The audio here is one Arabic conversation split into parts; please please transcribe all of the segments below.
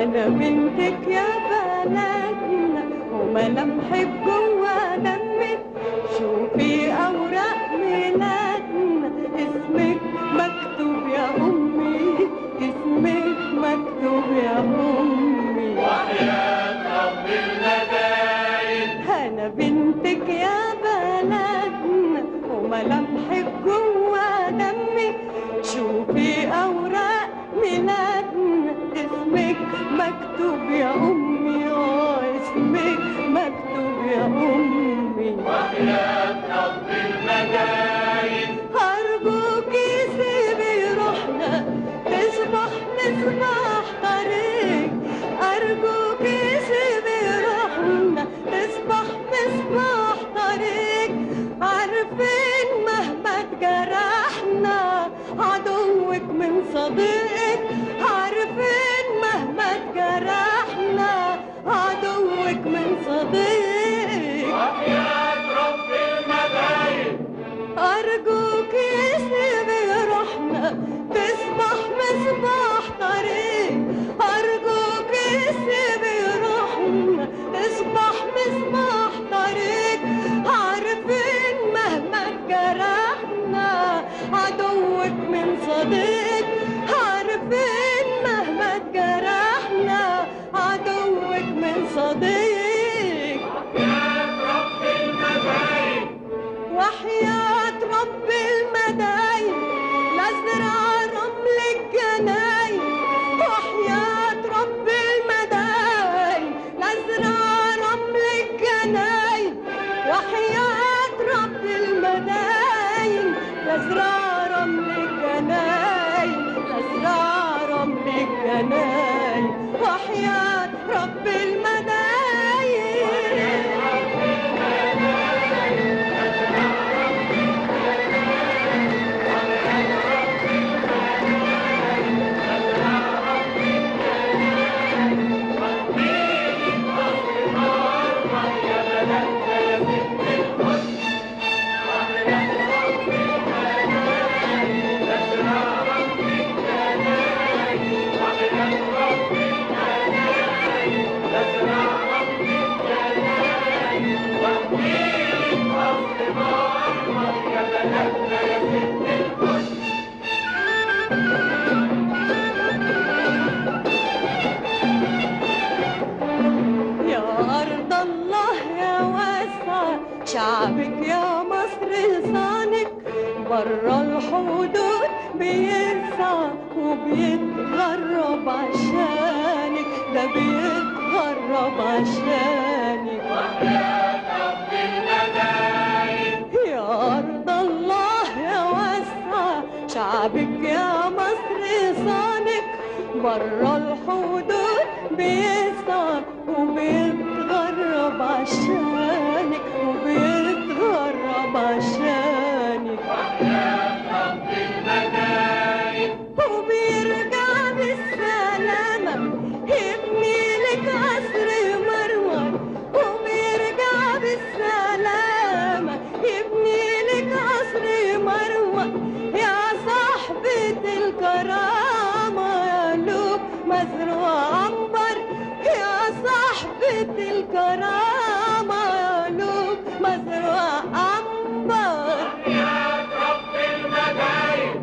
أنا بنتك يا بلدنا وملامحك جوا دمك، شوفي أوراق ميلادنا اسمك مكتوب يا أمي، اسمك مكتوب يا أمي. وحياة رب المداين أنا بنتك يا بلدنا وملامحك جوا دمك، شوفي أوراق ميلادنا اسمك مكتوب يا أمي، اسمك مكتوب يا أمي. وحياة رب المداين أرجوكي سيبي روحنا تصبح مصباح طريق، أرجوكي سيبي روحنا تصبح مصباح طريق، عارفين مهما اتجرحنا عدوك من صديقك، عارفين مهما اتجرحنا عدوك من صديقك. وحياة رب المداين أرجوكي سيبي روحنا تصبح مصباح طريق، أرجوكي سيبي روحنا تصبح مصباح طريق، عارفين مهما اتجرحنا عدوك من صديق، عارفين مهما اتجرحنا عدوك من صديق. وحياة رب المداين نزرع رمل الجناين، وحياة رب المداين نزرع رمل الجناين، وحياة رب المداين نزرع رمل الجناين، نزرع رمل الجناين، وحياة رب المداين. شعبك يا مصر لسانك برا الحدود بيسعى وبيتغرب عشانك، ده بيتغرب عشانك. وحياة رب المداين يا أرض الله يا واسعة شعبك يا مصر لسانك برا الحدود بيسعى وبيتغرب عشانك، وبيتغرب عشانك. وحياة رب المداين وبيرجع بالسلامة يبني لك قصر مرمر، وبيرجع بالسلامة يبني لك قصر مرمر، يا صاحبة الكرامة يا لوب مزروع عنبر، يا صاحبة الكرامة يا لوب مزروع عنبر. وحياة رب المداين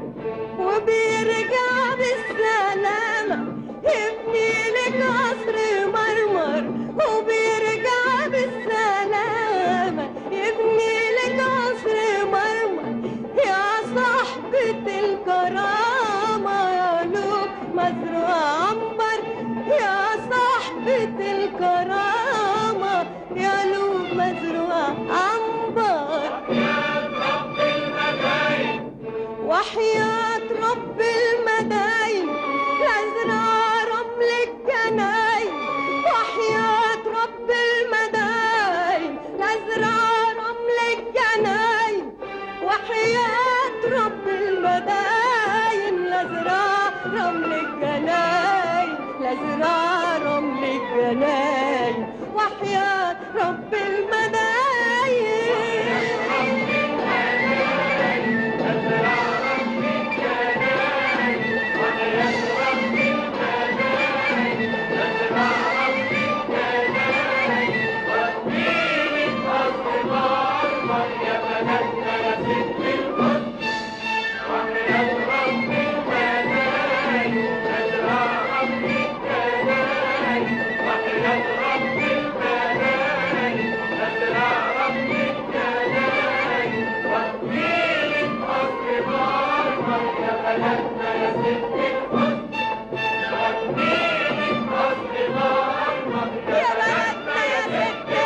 وبيرجع بالسلامة يبني لك قصر مرمر، وبيرجع بالسلامة يبني لك قصر مرمر، يا صاحبة الكرامة يا لوب مزروع عنبر، يا صاحبة الكرامة يا لوب مزروع عنبر. وحياة رب المداين نزرع رمل الجناين، وحياة رب المداين نزرع رمل الجناين، وحياة رب المداين نزرع رمل الجناين، نزرع رمل الجناين، وحياة رب المداين.